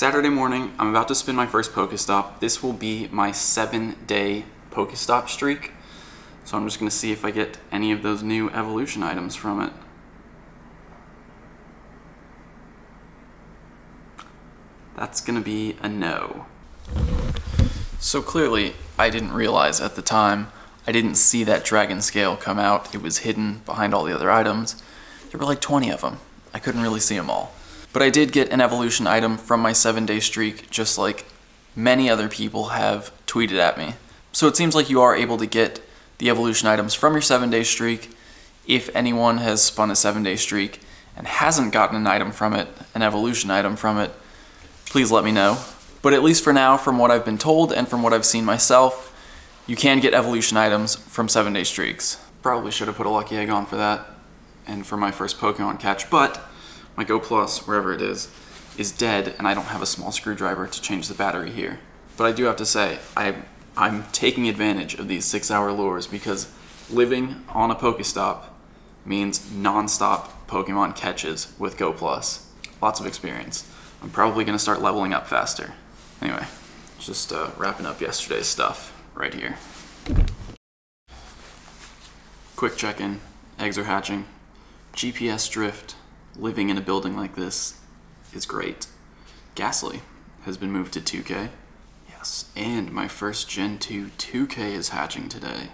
Saturday morning, I'm about to spin my first Pokestop. This will be my 7-day Pokestop streak. So I'm just going to see if I get any of those new evolution items from it. That's going to be a no. So clearly, I didn't realize at the time, I didn't see that dragon scale come out. It was hidden behind all the other items. There were like 20 of them. I couldn't really see them all. But I did get an evolution item from my 7-day streak, just like many other people have tweeted at me. So it seems like you are able to get the evolution items from your 7-day streak. If anyone has spun a 7-day streak and hasn't gotten an item from it, an evolution item from it, please let me know. But at least for now, from what I've been told and from what I've seen myself, you can get evolution items from 7-day streaks. Probably should have put a lucky egg on for that and for my first Pokemon catch, but my Go Plus, wherever it is dead, and I don't have a small screwdriver to change the battery here. But I do have to say, I'm taking advantage of these 6-hour lures because living on a Pokestop means non-stop Pokemon catches with Go Plus. Lots of experience. I'm probably going to start leveling up faster. Anyway, just wrapping up yesterday's stuff right here. Quick check-in. Eggs are hatching. GPS drift. Living in a building like this is great. Ghastly has been moved to 2K. Yes, and my first Gen 2 2K is hatching today.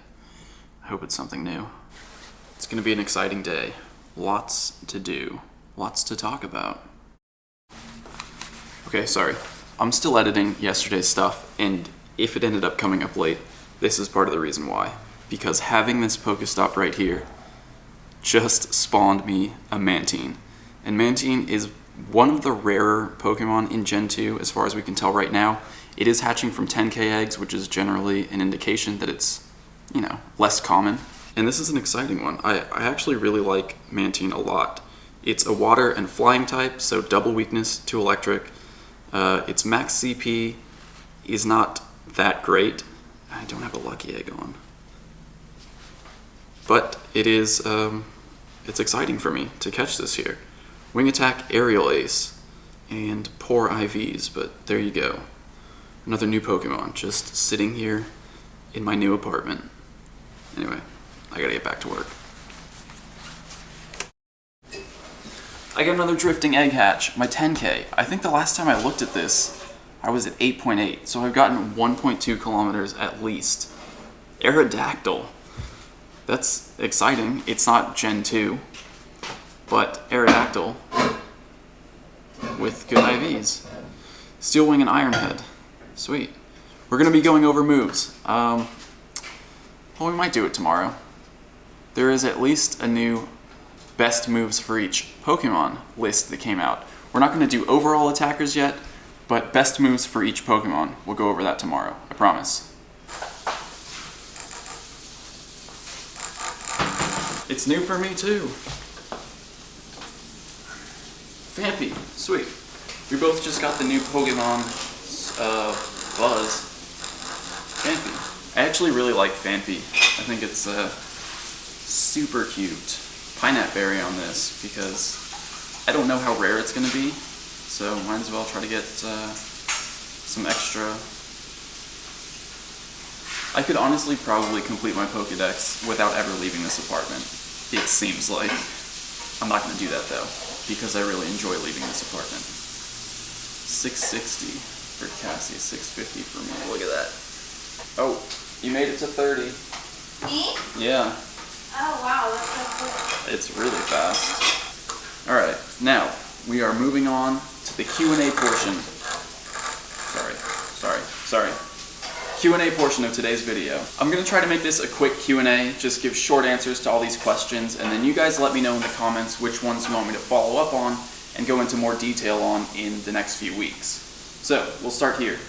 I hope it's something new. It's going to be an exciting day. Lots to do. Lots to talk about. Okay, sorry. I'm still editing yesterday's stuff, and if it ended up coming up late, this is part of the reason why. Because having this Pokestop right here just spawned me a Mantine. And Mantine is one of the rarer Pokemon in Gen 2, as far as we can tell right now. It is hatching from 10k eggs, which is generally an indication that it's, less common. And this is an exciting one. I actually really like Mantine a lot. It's a water and flying type, so double weakness to electric. Its max CP is not that great. I don't have a lucky egg on. But it is, it's exciting for me to catch this here. Wing Attack, Aerial Ace, and poor IVs, but there you go. Another new Pokemon just sitting here in my new apartment. Anyway, I gotta get back to work. I got another drifting egg hatch, my 10K. I think the last time I looked at this, I was at 8.8, so I've gotten 1.2 kilometers at least. Aerodactyl. That's exciting. It's not Gen 2, but Aerodactyl with good IVs. Steel Wing and Iron Head. Sweet. We're going to be going over moves. Well, we might do it tomorrow. There is at least a new best moves for each Pokemon list that came out. We're not going to do overall attackers yet, but best moves for each Pokemon. We'll go over that tomorrow. I promise. It's new for me too. Phanpy, sweet. We both just got the new Pokemon Buzz. Phanpy. I actually really like Phanpy. I think it's super cute. Pineapple berry on this because I don't know how rare it's going to be, so might as well try to get some extra. I could honestly probably complete my Pokedex without ever leaving this apartment. It seems like. I'm not going to do that though, because I really enjoy leaving this apartment. 660 for Cassie, 650 for me. Look at that. Oh, you made it to 30. Me? Yeah. Oh wow, that's so cool. It's really fast. Alright, now we are moving on to the Q&A portion. Sorry. Q&A portion of today's video. I'm going to try to make this a quick Q&A, just give short answers to all these questions, and then you guys let me know in the comments which ones you want me to follow up on and go into more detail on in the next few weeks. So, we'll start here.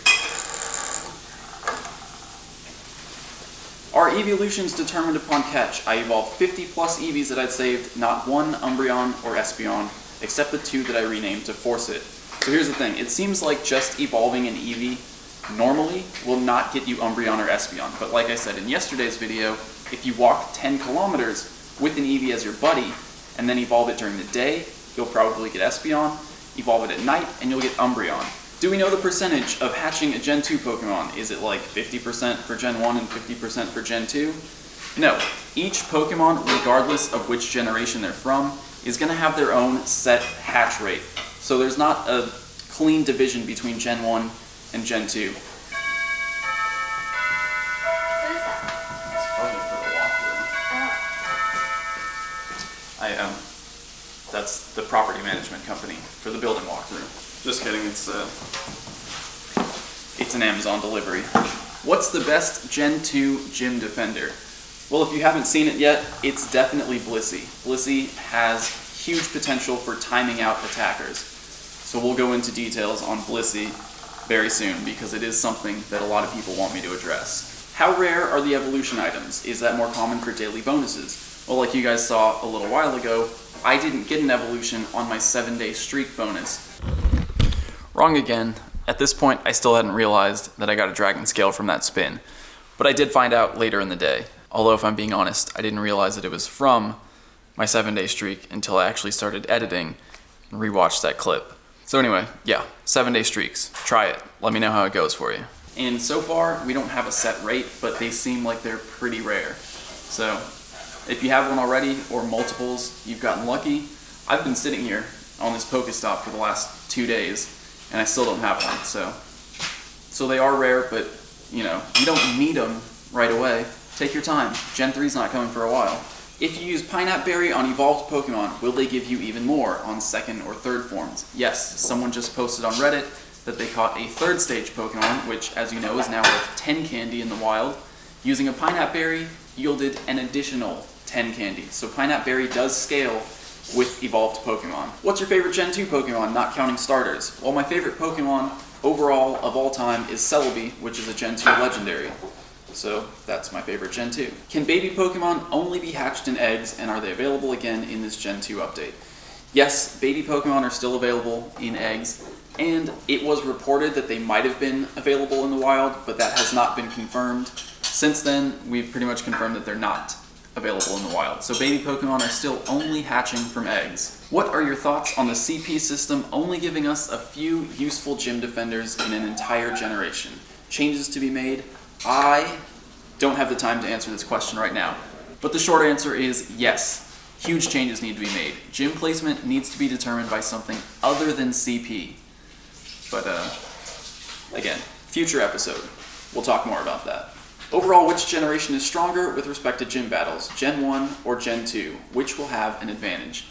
Are evolutions determined upon catch? I evolved 50 plus Eevees that I'd saved, not one Umbreon or Espeon, except the 2 that I renamed to force it. So here's the thing, it seems like just evolving an Eevee normally will not get you Umbreon or Espeon, but like I said in yesterday's video, if you walk 10 kilometers with an Eevee as your buddy, and then evolve it during the day, you'll probably get Espeon, evolve it at night, and you'll get Umbreon. Do we know the percentage of hatching a Gen 2 Pokemon? Is it like 50% for Gen 1 and 50% for Gen 2? No. Each Pokemon, regardless of which generation they're from, is going to have their own set hatch rate. So there's not a clean division between Gen 1 and Gen 2. What is that? It's probably for the walkthrough. That's the property management company for the building walkthrough. Just kidding, it's an Amazon delivery. What's the best Gen 2 gym defender? Well, if you haven't seen it yet, it's definitely Blissey. Blissey has huge potential for timing out attackers. So we'll go into details on Blissey very soon because it is something that a lot of people want me to address. How rare are the evolution items? Is that more common for daily bonuses? Well, like you guys saw a little while ago, I didn't get an evolution on my 7-day streak bonus. Wrong again. At this point, I still hadn't realized that I got a dragon scale from that spin, but I did find out later in the day. Although, if I'm being honest, I didn't realize that it was from my 7-day streak until I actually started editing and rewatched that clip. So anyway, yeah, 7-day streaks. Try it. Let me know how it goes for you. And so far, we don't have a set rate, but they seem like they're pretty rare. So, if you have one already, or multiples, you've gotten lucky. I've been sitting here on this Pokestop for the last 2 days, and I still don't have one, so they are rare, but, you know, you don't need them right away. Take your time. Gen 3's not coming for a while. If you use Pineapple Berry on evolved Pokemon, will they give you even more on 2nd or 3rd forms? Yes, someone just posted on Reddit that they caught a 3rd stage Pokemon, which, as you know, is now worth 10 candy in the wild. Using a Pineapple Berry yielded an additional 10 candy, so Pineapple Berry does scale with evolved Pokemon. What's your favorite Gen 2 Pokemon, not counting starters? Well, my favorite Pokemon overall of all time is Celebi, which is a Gen 2 legendary. So that's my favorite Gen 2. Can baby Pokemon only be hatched in eggs, and are they available again in this Gen 2 update? Yes, baby Pokemon are still available in eggs, and it was reported that they might have been available in the wild, but that has not been confirmed. Since then, we've pretty much confirmed that they're not available in the wild. So baby Pokemon are still only hatching from eggs. What are your thoughts on the CP system only giving us a few useful gym defenders in an entire generation? Changes to be made? I don't have the time to answer this question right now, but the short answer is yes. Huge changes need to be made. Gym placement needs to be determined by something other than CP. But again, future episode, we'll talk more about that. Overall, which generation is stronger with respect to gym battles, Gen 1 or Gen 2? Which will have an advantage?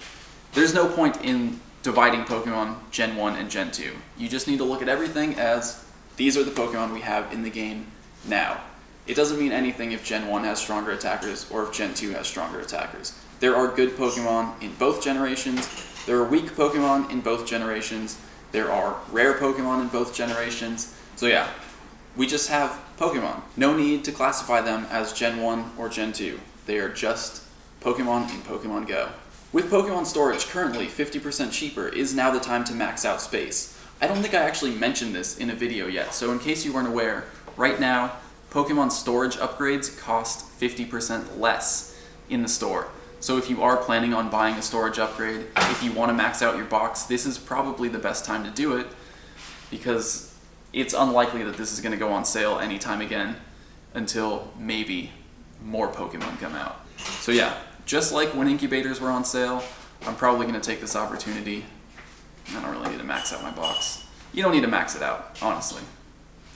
There's no point in dividing Pokemon Gen 1 and Gen 2. You just need to look at everything as these are the Pokemon we have in the game now. It doesn't mean anything if Gen 1 has stronger attackers or if Gen 2 has stronger attackers. There are good Pokemon in both generations. There are weak Pokemon in both generations. There are rare Pokemon in both generations. So yeah, we just have Pokemon. No need to classify them as Gen 1 or Gen 2. They are just Pokemon in Pokemon GO. With Pokemon storage currently 50% cheaper, is now the time to max out space. I don't think I actually mentioned this in a video yet, so in case you weren't aware, right now, Pokemon storage upgrades cost 50% less in the store. So if you are planning on buying a storage upgrade, if you want to max out your box, this is probably the best time to do it, because it's unlikely that this is going to go on sale anytime again until maybe more Pokemon come out. So yeah, just like when incubators were on sale, I'm probably going to take this opportunity. I don't really need to max out my box. You don't need to max it out, honestly.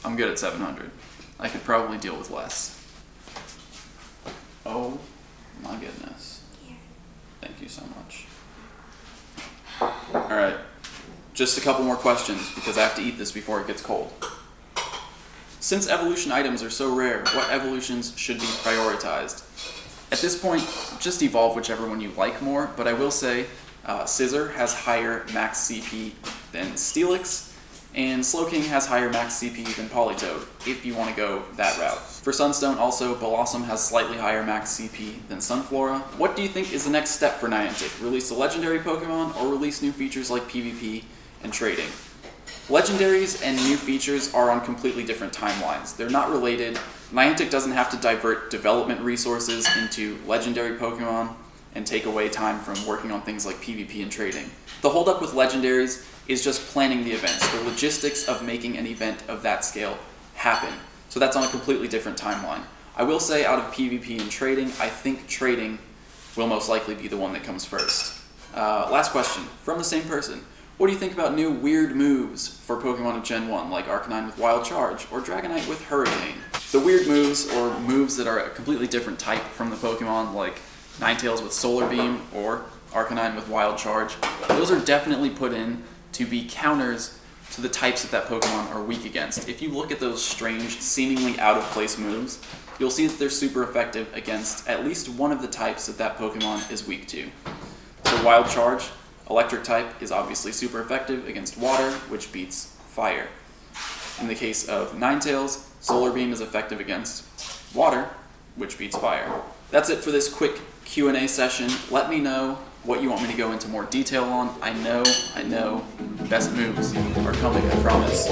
I'm good at 700. I could probably deal with less. Oh my goodness. Thank you so much. Alright, just a couple more questions because I have to eat this before it gets cold. Since evolution items are so rare, what evolutions should be prioritized? At this point, just evolve whichever one you like more, but I will say Scissor has higher max CP than Steelix, and Slowking has higher max CP than Politoed, if you want to go that route. For Sunstone, also, Blossom has slightly higher max CP than Sunflora. What do you think is the next step for Niantic? Release a legendary Pokemon, or release new features like PvP and trading? Legendaries and new features are on completely different timelines. They're not related. Niantic doesn't have to divert development resources into legendary Pokemon and take away time from working on things like PvP and trading. The holdup with legendaries is just planning the events, the logistics of making an event of that scale happen. So that's on a completely different timeline. I will say out of PvP and trading, I think trading will most likely be the one that comes first. Last question, from the same person. What do you think about new weird moves for Pokemon of Gen 1, like Arcanine with Wild Charge, or Dragonite with Hurricane? The weird moves, or moves that are a completely different type from the Pokemon, like Ninetales with Solar Beam, or Arcanine with Wild Charge, those are definitely put in to be counters to the types that Pokemon are weak against. If you look at those strange, seemingly out-of-place moves, you'll see that they're super effective against at least one of the types that Pokemon is weak to. So Wild Charge, electric type, is obviously super effective against water, which beats fire. In the case of Ninetales, Solar Beam is effective against water, which beats fire. That's it for this quick Q&A session. Let me know what you want me to go into more detail on. I know, best moves are coming, I promise.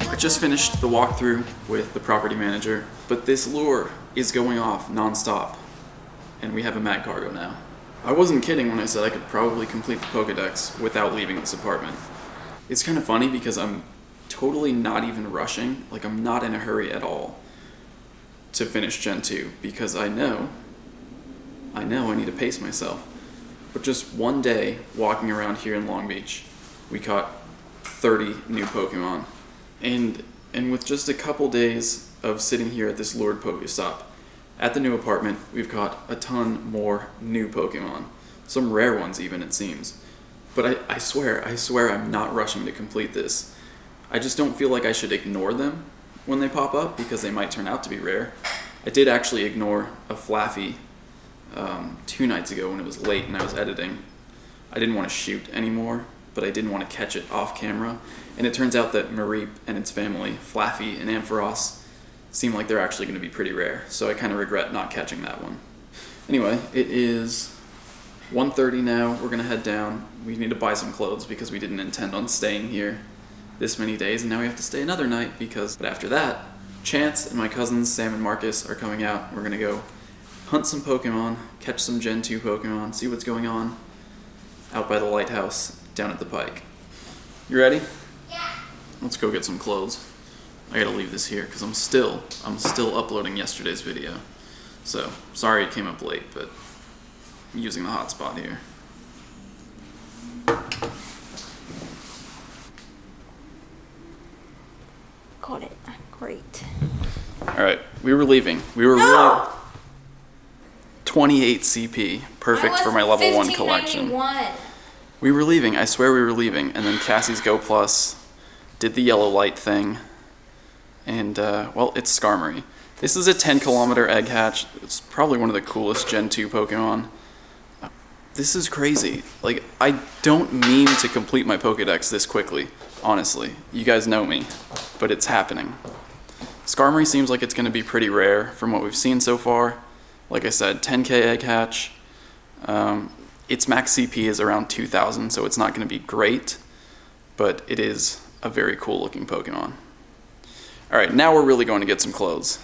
I just finished the walkthrough with the property manager, but this lure is going off non-stop, and we have a mad cargo now. I wasn't kidding when I said I could probably complete the Pokedex without leaving this apartment. It's kind of funny because I'm totally not even rushing, like I'm not in a hurry at all to finish Gen 2, because I know I need to pace myself. But just one day walking around here in Long Beach, we caught 30 new Pokemon. And with just a couple days of sitting here at this lured Pokestop, at the new apartment, we've caught a ton more new Pokemon. Some rare ones even, it seems. But I swear I'm not rushing to complete this. I just don't feel like I should ignore them when they pop up, because they might turn out to be rare. I did actually ignore a Phanpy 2 nights ago when it was late and I was editing. I didn't want to shoot anymore, but I didn't want to catch it off camera. And it turns out that Mareep and its family, Phanpy and Ampharos, seem like they're actually going to be pretty rare. So I kind of regret not catching that one. Anyway, it is 1:30 now. We're going to head down. We need to buy some clothes because we didn't intend on staying here this many days. And now we have to stay another night because... But after that, Chance and my cousins, Sam and Marcus, are coming out. We're going to go hunt some Pokemon, catch some Gen 2 Pokemon, see what's going on out by the lighthouse down at the pike. You ready? Yeah. Let's go get some clothes. I gotta leave this here because I'm still uploading yesterday's video. So, sorry it came up late, but I'm using the hotspot here. Got it. Great. Alright, we were leaving. We were really... 28 CP, perfect for my level 1 collection. We were leaving, I swear we were leaving, and then Cassie's Go Plus did the yellow light thing, and, well, it's Skarmory. This is a 10-kilometer egg hatch. It's probably one of the coolest Gen 2 Pokemon. This is crazy. Like, I don't mean to complete my Pokedex this quickly, honestly. You guys know me, but it's happening. Skarmory seems like it's going to be pretty rare from what we've seen so far. Like I said, 10k egg hatch. Its max CP is around 2,000, so it's not going to be great, but it is a very cool looking Pokemon. Alright, now we're really going to get some clothes.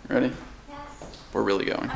Ready? Yes. We're really going.